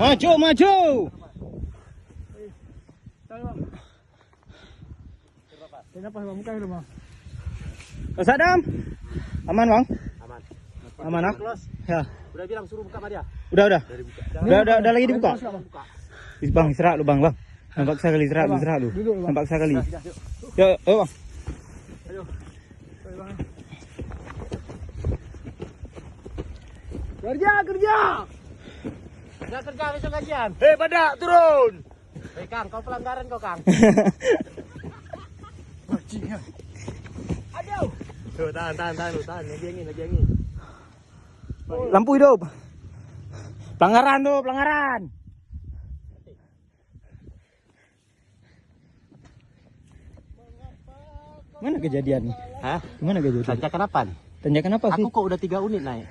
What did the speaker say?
Maju, maju. Kenapa bang? Bukan dulu bang. Mas Adam. Aman bang? Aman. Aman ah? Ya. Udah bilang suruh buka sama dia. Udah. Dari buka. Udah lagi dibuka. Buka. Bang, istirahat lu bang. Nampak sekali istirahat lu. Duduk, Bang. Nampak sekali. Sudah, yuk. Yuk, bang. Ayo. Kerja, kerja. Udah kerja besok gajian. Hei, Badak, turun. Hei Kang, kau pelanggaran kau Kang. Aduh. Tuh, tahan. Lagi angin. Lampu hidup. Pelanggaran tuh, pelanggaran. Mana kejadiannya? Hah? Gimana kejadian? Tanjakan apa? Tanjakan apa sih? Aku kok udah 3 unit naik.